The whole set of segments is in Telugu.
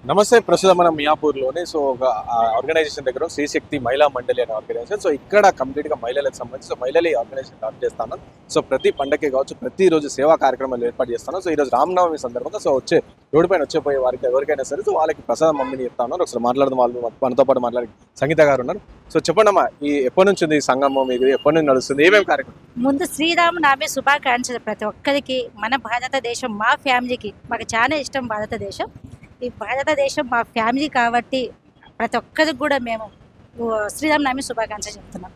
నమస్తే. ప్రస్తుతం మనం మియాపూర్లోనే ఒక ఆర్గనైజేషన్ దగ్గర శ్రీశక్తి మహిళా మండలి అనే ఆర్గనైజేషన్. ఇక్కడ కంప్లీట్గా మహిళలకు సంబంధించి మహిళలు ఈ ఆర్గనైజేషన్ రన్ చేస్తాను. ప్రతి పండగకి కావచ్చు, ప్రతిరోజు సేవా కార్యక్రమాలు ఏర్పాటు చేస్తాను. ఈరోజు రామనవమి సందర్భంగా రోడ్డు పైన వచ్చేపోయే వారికి ఎవరికైనా సరే వాళ్ళకి ప్రసాదం మమ్మీని చెప్తాను. ఒకసారి మాట్లాడదాం. వాళ్ళు మనతో పాటు మాట్లాడి సంగీత గారు ఉన్నారు. చెప్పండి అమ్మా, ఈ ఎప్పటి నుంచి ఉంది ఈ సంఘం, మీది ఎప్పటి నుంచి నడుస్తుంది, ఏమేమి కార్యక్రమం? ముందు శ్రీరామనవమి శుభాకాంక్షలు ప్రతి ఒక్కరికి. మన భారతదేశం మా ఫ్యామిలీకి మాకు చాలా ఇష్టం భారతదేశం. ఈ భారతదేశం మా ఫ్యామిలీ కాబట్టి ప్రతి ఒక్కరికి కూడా మేము శ్రీరామనవమి శుభాకాంక్షలు చెప్తున్నాం.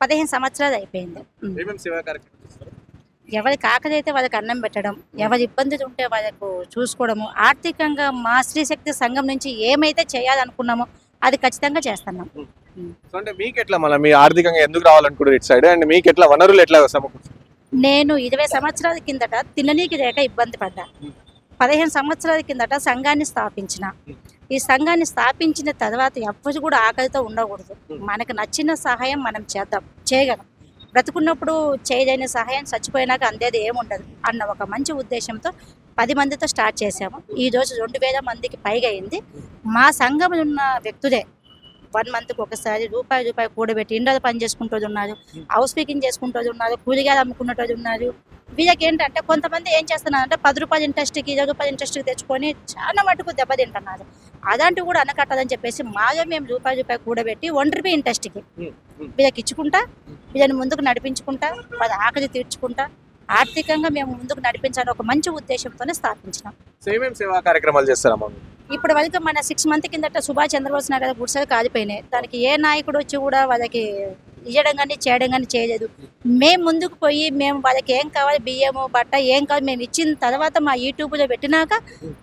15 సంవత్సరాలు అయిపోయింది. ఎవరికి ఆకలి అయితే వాళ్ళకి అన్నం పెట్టడం, ఎవరి ఇబ్బందులు ఉంటే వాళ్ళకు చూసుకోవడము, ఆర్థికంగా మా శ్రీశక్తి సంఘం నుంచి ఏమైతే చేయాలనుకున్నామో అది ఖచ్చితంగా చేస్తున్నాం. అంటే మీకు ఎట్లా, మళ్ళీ మీ ఆర్థికంగా ఎందుకు రావాలనుకుంటారు ఇటు సైడ్, అండ్ మీకు ఎట్లా వనరులు ఎట్లా సమకూర్చారు? నేను 20 సంవత్సరాల కిందట తిననీకి లేక ఇబ్బంది పడ్డా. 15 సంవత్సరాల కిందట సంఘాన్ని స్థాపించిన. ఈ సంఘాన్ని స్థాపించిన తర్వాత ఎవ్వరు కూడా ఆకలితో ఉండకూడదు. మనకు నచ్చిన సహాయం మనం చేయగలం. బ్రతుకున్నప్పుడు చేయలేని సహాయం చచ్చిపోయినాక అందేది ఏముండదు అన్న ఒక మంచి ఉద్దేశంతో 10 మందితో స్టార్ట్ చేశాము. ఈరోజు 2000 మందికి పైగా అయింది. మా సంఘంలో ఉన్న వ్యక్తులే 1 మంత్కి ఒకసారి రూపాయి కూడబెట్టి ఇండోర్ పని చేసుకుంటూ ఉన్నారు, హౌస్ కీపింగ్ చేసుకుంటూ ఉన్నారు, కూలిగాలు అమ్ముకున్నట్టు ఉన్నారు. వీళ్ళకి ఏంటంటే కొంతమంది ఏం చేస్తున్నారంటే 10 రూపాయల ఇంట్రెస్ట్కి 20 రూపాయల ఇంట్రెస్ట్కి తెచ్చుకొని చాలా మటుకు దెబ్బతింటున్నారు. అలాంటివి కూడా అనకట్టదని చెప్పేసి మాలో మేము రూపాయి కూడబెట్టి 1 రూపాయి ఇంట్రెస్ట్కి వీళ్ళకి ఇచ్చుకుంటా, వీళ్ళని ముందుకు నడిపించుకుంటా, వాళ్ళ ఆకలి తీర్చుకుంటా, ఆర్థికంగా మేము ముందుకు నడిపించాలని ఒక మంచి ఉద్దేశంతోనే స్థాపించినాం. సేవా కార్యక్రమాలు చేస్తారమ్మా? ఇప్పటి వరకు మన 6 మంత్ కిందట సుభాష్ చంద్రబోస్ నగర్ గుడిసెలు కాలిపోయినాయి. దానికి ఏ నాయకుడు వచ్చి కూడా వాళ్ళకి ఇవ్వడం కానీ చేయడం కానీ చేయలేదు. మేము ముందుకు పోయి మేము వాళ్ళకి ఏం కావాలి, బియ్యము బట్ట ఏం కావాలి మేము ఇచ్చిన తర్వాత మా యూట్యూబ్లో పెట్టినాక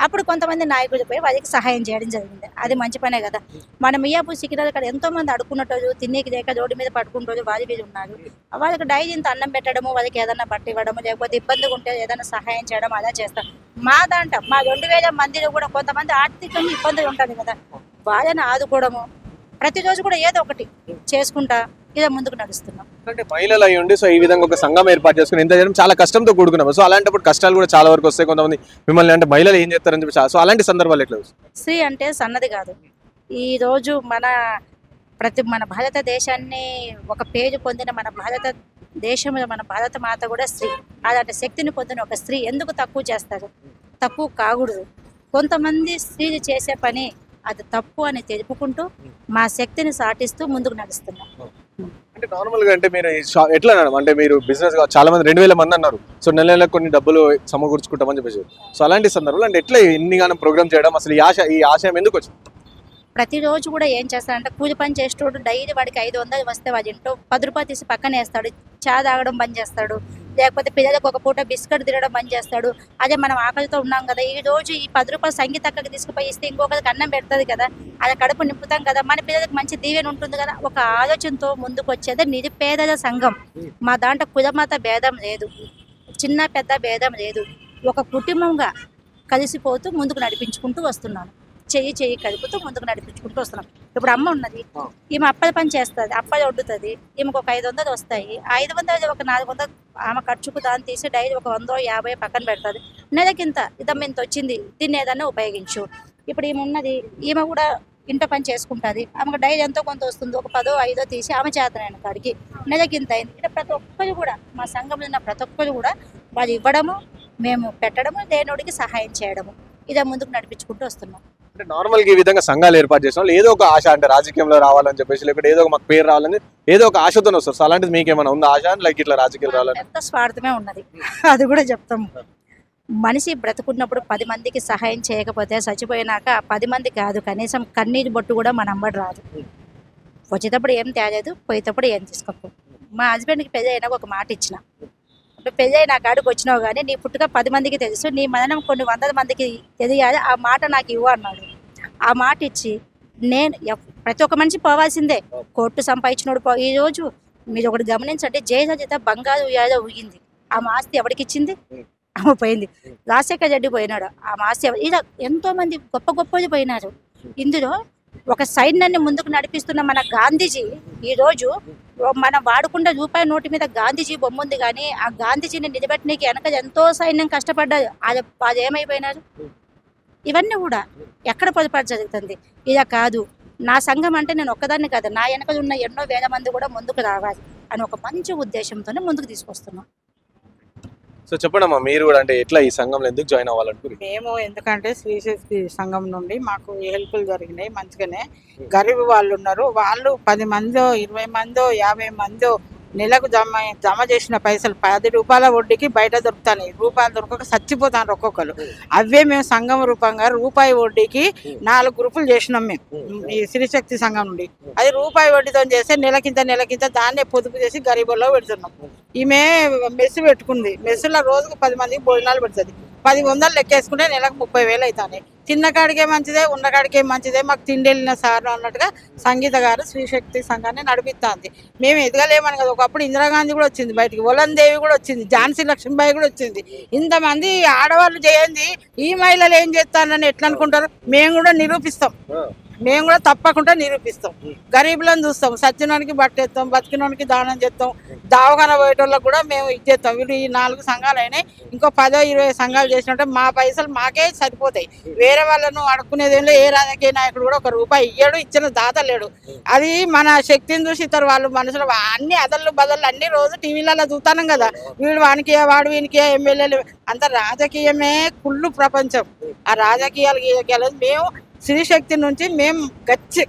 అప్పుడు కొంతమంది నాయకులు పోయి వాళ్ళకి సహాయం చేయడం జరిగింది. అది మంచి పనే కదా. మన మియాపూర్ సికిరాల కాడ ఎంతోమంది అడుక్కున్నట్టు తినేకి లేక రోడ్డు మీద పట్టుకుంటూ వాళ్ళు వీళ్ళు ఉన్నారు. వాళ్ళకి డైలీ ఇంత అన్నం పెట్టడము, వాళ్ళకి ఏదైనా బట్ట ఇవ్వడము, లేకపోతే ఇబ్బందిగా ఉంటే ఏదైనా సహాయం చేయడం అలా చేస్తాం. మా 2000 మందిలో కూడా కొంతమంది ఆర్థికంగా ఇబ్బందులు ఉంటుంది కదా, వాళ్ళని ఆదుకోవడము, ప్రతిరోజు కూడా ఏదో ఒకటి చేసుకుంటా ఇలా ముందుకు నడుస్తున్నాం. అంటే మహిళలు అయ్యి ఉండి ఈ విధంగా ఒక సంఘం ఏర్పాటు చేసుకుని ఎంత చేయడం చాలా కష్టంతో కూడుకున్నాం. అలాంటప్పుడు కష్టాలు కూడా చాలా వరకు వస్తాయి. కొంతమంది మిమ్మల్ని అంటే మహిళలు ఏం చేస్తారని చెప్పి అలాంటి సందర్భాలు ఎట్లా? స్త్రీ అంటే సన్నది కాదు. ఈ రోజు మన భారతదేశాన్ని ఒక పేరు పొందిన మన భారతదేశంలో మన భారత మాత కూడా స్త్రీ. అలాంటి శక్తిని పొందిన ఒక స్త్రీ ఎందుకు తక్కువ చేస్తారు? తక్కువ కాకూడదు. కొంతమంది స్త్రీలు చేసే పని అది తప్పు అని తెలుపుకుంటూ మా శక్తిని సాటిస్తూ ముందుకు నడుస్తున్నాం. అంటే నార్మల్ గా అంటే మీరు ఎట్లా అంటే మీరు బిజినెస్ చాలా మంది 2000 మంది అన్నారు. నెలకు కొన్ని డబ్బులు సమకూర్చుకుంటామని చెప్పేసి. అలాంటి సందర్భంలో అంటే ఎట్లా ఇన్నిగానం ప్రోగ్రామ్ చేయడం, అసలు ఈ ఆశయం ఎందుకు వచ్చింది? ప్రతిరోజు కూడా ఏం చేస్తాడంటే కూలి పని చేసేటోడు డైలీ వాడికి 500 వస్తే వాడి ఇంట్లో 10 రూపాయలు తీసి పక్కన వేస్తాడు. చా తాగడం బంద్ చేస్తాడు, లేకపోతే పిల్లలకు ఒక పూట బిస్కెట్ తినడం బంద్ చేస్తాడు. అదే మనం ఆకలితో ఉన్నాం కదా, ఈ రోజు ఈ 10 రూపాయలు సంగీత అక్కడికి తీసుకుపోయి ఇస్తే ఇంకొకరికి అన్నం పెడుతుంది కదా, అలా కడుపు నింపుతాం కదా, మన పిల్లలకు మంచి దీవెన ఉంటుంది కదా, ఒక ఆలోచనతో ముందుకు వచ్చేది నిరుపేదల సంఘం. మా దాంట్లో కులమత భేదం లేదు, చిన్న పెద్ద భేదం లేదు. ఒక కుటుంబంగా కలిసిపోతూ ముందుకు నడిపించుకుంటూ వస్తున్నాను. చెయ్యి కలుపుతూ ముందుకు నడిపించుకుంటూ వస్తున్నాం. ఇప్పుడు అమ్మ ఉన్నది, ఈమె అప్పల పని చేస్తుంది, అప్పలు వండుతుంది, ఈమెకు ఒక 500 వస్తాయి. 500 ఒక 400 ఆమె ఖర్చుకు దాన్ని తీసి డైలీ ఒక 100-50 పక్కన పెడుతుంది. నెలకింత ఇదమ్మ ఇంత వచ్చింది, దీన్ని ఏదన్నా ఉపయోగించు. ఇప్పుడు ఈమె ఉన్నది, ఈమె కూడా ఇంట పని చేసుకుంటుంది, ఆమెకు డైలీ ఎంతో కొంత వస్తుంది, ఒక 10-5 తీసి ఆమె చేతనైన కాడికి నెలకింత అయింది. ఇలా ప్రతి ఒక్కరు కూడా మా సంఘంలో ఉన్న ప్రతి ఒక్కరు కూడా వాళ్ళు ఇవ్వడము, మేము పెట్టడము, లేనోడికి సహాయం చేయడము, ఇదే ముందుకు నడిపించుకుంటూ వస్తున్నాం. అంటే నార్మల్గా ఈ విధంగా సంఘాలు ఏర్పాటు చేసిన వాళ్ళు ఏదో ఒక ఆశ, అంటే రాజకీయంలో రావాలని చెప్పేసి, లేకపోతే ఏదో ఒక మాకు పేరు రావాలని ఏదో ఒక ఆశతో వస్తారు. అలాంటిది మీకు ఏమైనా ఉందా ఆశ, లైక్ ఇట్లా రాజకీయాలు రావాలని? ఎంత స్వార్థమే ఉన్నది, అది కూడా చెప్తాము. మనిషి బ్రతుకున్నప్పుడు 10 మందికి సహాయం చేయకపోతే చచ్చిపోయినాక 10 మంది కాదు, కనీసం కన్నీరు బొట్టు కూడా మన అమ్మడు రాదు. వచ్చేటప్పుడు ఏం తేలేదు, పోయేటప్పుడు ఏం తీసుకోకు. మా హస్బెండ్కి పెళ్ళి అయినాక ఒక మాట ఇచ్చిన, పెళ్ళి నా కాడికి వచ్చినావు కానీ నీ పుట్టుక 10 మందికి తెలుసు, నీ మరణం కొన్ని 100 మందికి తెలియాలి, ఆ మాట నాకు ఇవ్వు అన్నాడు. ఆ మాట ఇచ్చి నేను ప్రతి ఒక్క మనిషి పోవాల్సిందే, కోర్టు సంపాదించినోడు ఈరోజు మీరు ఒకటి గమనించండి, జయలలిత బంగారు ఉయ్యాలో ఊగింది, ఆమె ఆస్తి ఎవరికి ఇచ్చింది? ఆమె పోయింది. రాజశేఖర్ రెడ్డి పోయినాడు, ఆమె ఆస్తి ఇలా ఎంతో మంది గొప్పలు పోయినారు. ఇందులో ఒక సైన్యాన్ని ముందుకు నడిపిస్తున్న మన గాంధీజీ ఈరోజు మనం వాడుకున్న రూపాయి నోటు మీద గాంధీజీ బొమ్మ ఉంది, కానీ ఆ గాంధీజీని నిలబెట్టడానికి వెనక ఎంతో సైన్యం కష్టపడ్డారు. అది ఏమైపోయినారు? ఇవన్నీ కూడా ఎక్కడ పొరపాటు జరుగుతుంది. ఇలా కాదు, నా సంఘం అంటే నేను ఒక్కదాన్ని కాదు, నా వెనక ఉన్న ఎన్నో వేల మంది కూడా ముందుకు రావాలి అని ఒక మంచి ఉద్దేశంతోనే ముందుకు తీసుకొస్తున్నాం. సో చెప్పండమ్మా, మీరు కూడా అంటే ఎట్లా ఈ సంఘంలో ఎందుకు జాయిన్ అవ్వాలనుకుంటున్నారు? మేము ఎందుకంటే శ్రీశక్తి సంఘం నుండి మాకు హెల్ప్లు జరిగినాయి మంచిగానే. గరీబ్ వాళ్ళు ఉన్నారు, వాళ్ళు 10 మందో 20 మందో 50 మందో నెలకు జమ చేసిన పైసలు 10 రూపాయల వడ్డీకి బయట దొరుకుతాయి. రూపాయలు దొరకక చచ్చిపోతాను ఒక్కొక్కరు. అవే మేము సంఘం రూపంగా రూపాయి వడ్డీకి 4 గ్రూపులు చేసినాం మేము ఈ శ్రీశక్తి సంఘం నుండి. అది రూపాయి వడ్డీతో చేస్తే నెలకింత దాన్నే పొదుపు చేసి గరీబుల్లో పెడుతున్నాం. ఈమె మెస్సు పెట్టుకుంది, మెస్సులో రోజుకు 10 మందికి భోజనాలు పెడుతుంది. 10 లెక్కేసుకుంటే నెలకు 30,000 అవుతాయి. తిన్న కాడికే మంచిదే, ఉన్న కాడికే మంచిదే, మాకు తిండి వెళ్ళిన సార్ అన్నట్టుగా సంగీత గారు శ్రీశక్తి సంఘాన్ని నడిపిస్తుంది. మేము ఎదగలేమని కదా, ఒకప్పుడు ఇందిరాగాంధీ కూడా వచ్చింది బయటికి, వలందేవి కూడా వచ్చింది, ఝాన్సీ లక్ష్మీబాయి కూడా వచ్చింది. ఇంతమంది ఆడవాళ్ళు చేయండి, ఈ మహిళలు ఏం చేస్తారని ఎట్లా అనుకుంటారు? మేము కూడా నిరూపిస్తాం, మేము కూడా తప్పకుండా నిరూపిస్తాం. గరీబులను చూస్తాం, సచ్చినోనికి బట్టేస్తాం, బతికినోనికి దానం చేస్తాం, దావఖాన పోయేటోళ్ళకి కూడా మేము ఇచ్చేస్తాం. వీళ్ళు ఈ 4 సంఘాలు అయినాయి, ఇంకో 10-20 సంఘాలు చేసినట్టే మా పైసలు మాకే సరిపోతాయి. వేరే వాళ్ళను అడుక్కునేదేంలో ఏ రాజకీయ నాయకుడు కూడా 1 రూపాయి ఇయ్యడు, ఇచ్చిన దాత లేడు. అది మన శక్తిని చూసి ఇతరు వాళ్ళు మనసులో అన్ని అదళ్ళు బదళ్ళు అన్ని రోజు టీవీలలో చూస్తాం కదా, వీడు వానికి వాడు వీనికి ఎమ్మెల్యేలు అంత రాజకీయమే కుళ్ళు ప్రపంచం. ఆ రాజకీయాలు మేము శ్రీశక్తి నుంచి మేము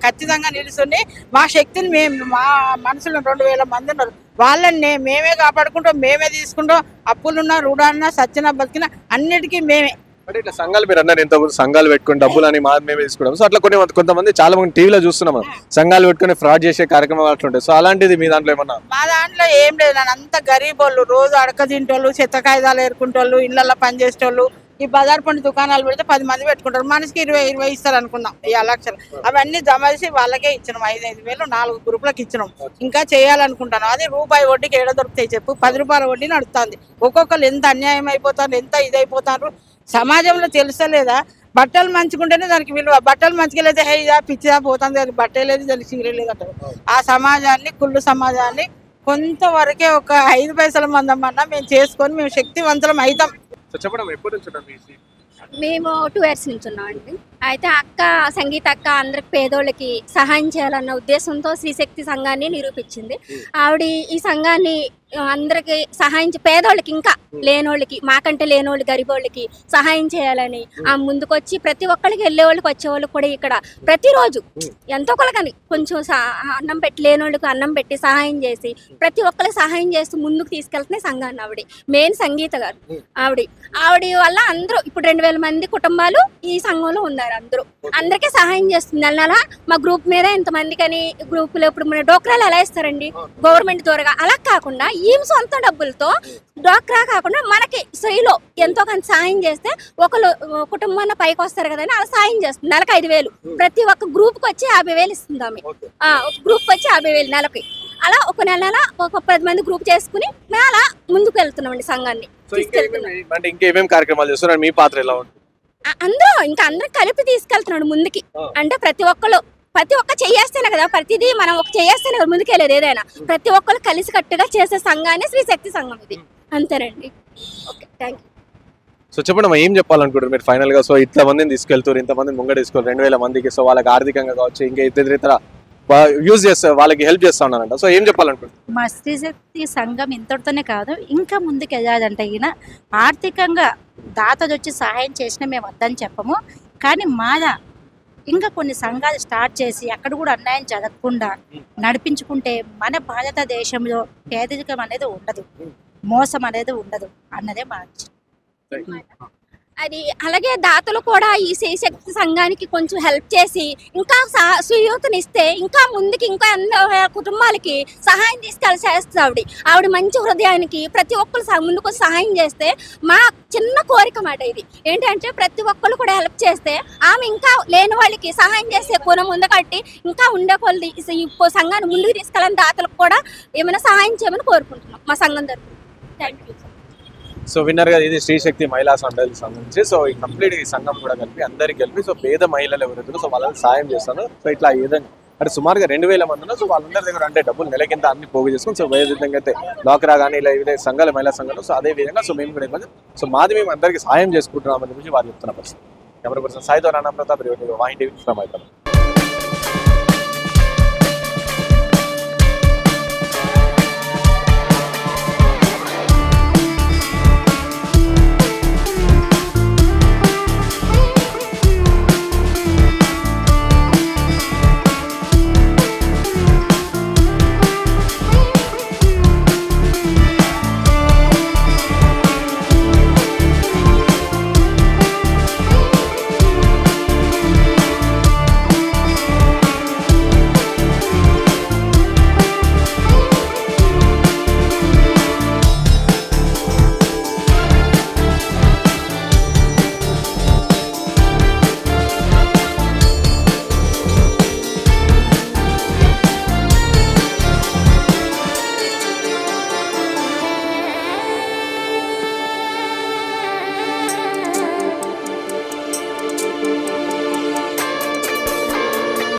ఖచ్చితంగా నిలుచుని మా శక్తిని మేము మా మనసులో 2,000 మంది ఉన్నారు, వాళ్ళని మేమే కాపాడుకుంటాం, మేమే తీసుకుంటాం. అప్పులున్నా రుణాన్నా సచ్చినా బతికినా అన్నిటికీ మేమే. అంటే ఇట్లా సంఘాలు మీరు అన్నారు, ఎంత సంఘాలు పెట్టుకుని డబ్బులు అని మేమే తీసుకుంటాం. సో అట్లా కొంతమంది చాలా మంది టీవీలో చూస్తున్నాం, సంఘాలు పెట్టుకుని ఫ్రాడ్ చేసే కార్యక్రమాలు అట్లా ఉంటాయి. సో అలాంటిది మీ దాంట్లో ఏమన్నా? మా దాంట్లో ఏం లేదు, నన్ను అంత గరీబోళ్ళు, రోజు అడక తింటోళ్ళు, చెత్త కాగితాలు ఏరుకుంటోళ్ళు, ఇళ్లలో పనిచేసేటోళ్ళు, ఈ బజార్ పండు దుకాణాలు పెడితే 10 మంది పెట్టుకుంటారు, మనిషికి 20 ఇస్తారు అనుకున్నాం. ఈ లక్షలు అవన్నీ జమ చేసి వాళ్ళకే ఇచ్చినాం. 5-5 వేలు 4 గ్రూపులకు ఇచ్చినాం. ఇంకా చేయాలనుకుంటాను. అది రూపాయి వడ్డీకి ఏడ దొరుకుతాయి చెప్పు? 10 రూపాయల వడ్డీ నడుస్తుంది. ఒక్కొక్కరు ఎంత అన్యాయం అయిపోతారు, ఎంత ఇదైపోతారు సమాజంలో తెలుసలేదా? బట్టలు మంచుకుంటేనే దానికి విలువ, బట్టలు మంచిగా అయితే హే ఇదా పిచ్చిదా పోతుంది, దానికి బట్టే లేదు, దానికి చీర లేదు అంటారు. ఆ సమాజాన్ని, కుళ్ళు సమాజాన్ని కొంతవరకే ఒక 5 పైసల మందమన్నా మేము చేసుకొని మేము శక్తివంతులం అవుతాం. చెప్పడం ఎప్పటి నుంచి? మేము 2 years నుంచి ఉన్నాం అండి. అయితే సంగీత అక్క అందరికి పేదోళ్ళకి సహాయం చేయాలన్న ఉద్దేశంతో శ్రీశక్తి సంఘాన్ని నిరూపించింది. ఆవిడ ఈ సంఘాన్ని అందరికి సహాయం పేదోళ్ళకి, ఇంకా లేనోళ్ళకి, మాకంటే లేనోళ్ళు గరీబోళ్ళకి సహాయం చేయాలని ముందుకొచ్చి ప్రతి ఒక్కరికి వెళ్ళేవాళ్ళకి వచ్చేవాళ్ళకి కూడా ఇక్కడ ప్రతిరోజు ఎంతో కొలకని కొంచెం అన్నం పెట్టి లేనోళ్ళకి అన్నం పెట్టి సహాయం చేసి ప్రతి ఒక్కరికి సహాయం చేస్తూ ముందుకు తీసుకెళ్తున్నాయి సంఘాన్ని. ఆవిడ మెయిన్ సంగీత గారు. ఆవిడ వల్ల అందరూ ఇప్పుడు 2,000 మంది కుటుంబాలు ఈ సంఘంలో ఉన్నారు. అందరికీ సహాయం చేస్తుంది. నెల మా గ్రూప్ మీద ఇంతమందికని గ్రూపులో ఇప్పుడు మన డోక్రాలు ఎలా ఇస్తారండి గవర్నమెంట్ ద్వారా, అలా కాకుండా ఈ సొంత డబ్బులతో డోక్రా కాకుండా మనకి స్త్రీలో ఎంతో కొంత సాయం చేస్తే ఒకళ్ళు కుటుంబాన్ని పైకి వస్తారు కదా అని అలా సాయం చేస్తుంది. నెలకు 5,000 ప్రతి ఒక్క గ్రూప్ కి వచ్చి 50,000 ఇస్తుంది ఆమె. ఒక గ్రూప్ వచ్చి 50,000 నెలకి. అలా ఒక నెల ఒక 10 మంది గ్రూప్ చేసుకుని మేము అలా ముందుకు వెళ్తున్నామండి సంఘాన్ని తీసుకెళ్తున్నాం. ఇంకేమేమి కార్యక్రమాలు చేస్తున్నారు, మీ పాత్ర ఎలా ఉంటుంది? అందరూ కలిపి తీసుకెళ్తున్నాడు ముందుకి. అంటే ప్రతి ఒక్క చేస్తేనే కదా, ప్రతిదీ మనం ఒక చేస్తేనే కదా ముందుకెళ్ళేది. ఏదైనా ప్రతి ఒక్కరు కలిసి కట్టుగా చేసే సంఘాన్ని శ్రీశక్తి సంఘం ఇది. అంతేనండి. Okay, thank you. సో చెప్పండి, ఏం చెప్పాలనుకుంటారు మీరు ఫైనల్ గా? సో ఇంత మందిని తీసుకెళ్తారు, ఇంతమందిని ముంగడ తీసుకోవాలి 2,000 మందికి. సో వాళ్ళకి ఆర్థికంగా కావచ్చు, ఇంకా ఇతర యూజ్ చేస్తారు, వాళ్ళకి హెల్ప్ చేస్తా ఉన్నారంట. సో ఏం చెప్పాలనుకుంటున్నారు? మా స్త్రీశక్తి సంఘం ఇంతటితోనే కాదు, ఇంకా ముందుకు వెళ్ళాలంటే ఈయన ఆర్థికంగా దాతలు వచ్చి సహాయం చేసినా మేము వద్దని చెప్పము. కానీ మాదా ఇంకా కొన్ని సంఘాలు స్టార్ట్ చేసి అక్కడ కూడా అన్యాయం జరగకుండా నడిపించుకుంటే మన భారతదేశంలో పేదరికం అనేది ఉండదు, మోసం అనేది ఉండదు అన్నదే మా అది. అలాగే దాతలు కూడా ఈ శ్రీశక్తి సంఘానికి కొంచెం హెల్ప్ చేసి ఇంకా సుయూతనిస్తే ఇంకా ముందుకి ఇంకా ఎన్నో కుటుంబాలకి సహాయం తీసుకెళ్ళి ఆవిడ మంచి హృదయానికి ప్రతి ఒక్కరు ముందుకు సహాయం చేస్తే మా చిన్న కోరిక మాట ఇది ఏంటంటే ప్రతి ఒక్కరు కూడా హెల్ప్ చేస్తే ఆమె ఇంకా లేని వాళ్ళకి సహాయం చేసే కోణం ముందు కట్టి ఇంకా ఉండే కొద్ది ఈ సంఘాన్ని ముందుకు తీసుకెళ్ళని దాతలకు కూడా ఏమైనా సహాయం చేయమని కోరుకుంటున్నాం మా సంఘం తరఫున. Thank you. సో విన్నర్ గా ఇది శ్రీశక్తి మహిళా సంఘానికి సంబంధించి. సో ఈ కంప్లీట్ ఈ సంఘం కూడా కలిపి అందరికి కలిపి సో పేద మహిళలు ఎవరైతే సో వాళ్ళకి సాయం చేస్తాను. సో ఇట్లా ఏదైనా అంటే సుమారుగా 2,000 మంది ఉన్నారు. సో వాళ్ళందరి దగ్గర అంటే డబ్బులు నెలకింత అన్ని పోగు చేసుకుని సో ఏ విధంగా అయితే డాక్రా కానీ ఇలా ఇదే సంఘాలు మహిళా సంఘాలు సో అదే విధంగా సో మేము కూడా సో మాది మేము అందరికీ సాయం చేసుకుంటున్నామని చెప్పి వాళ్ళు చెప్తున్న పరిస్థితి. కెమెరా పర్సన్ సాయితో రాణా ప్రతాప్ వాహిని టీవీ ఫ్రమ్ హైదరాబాద్.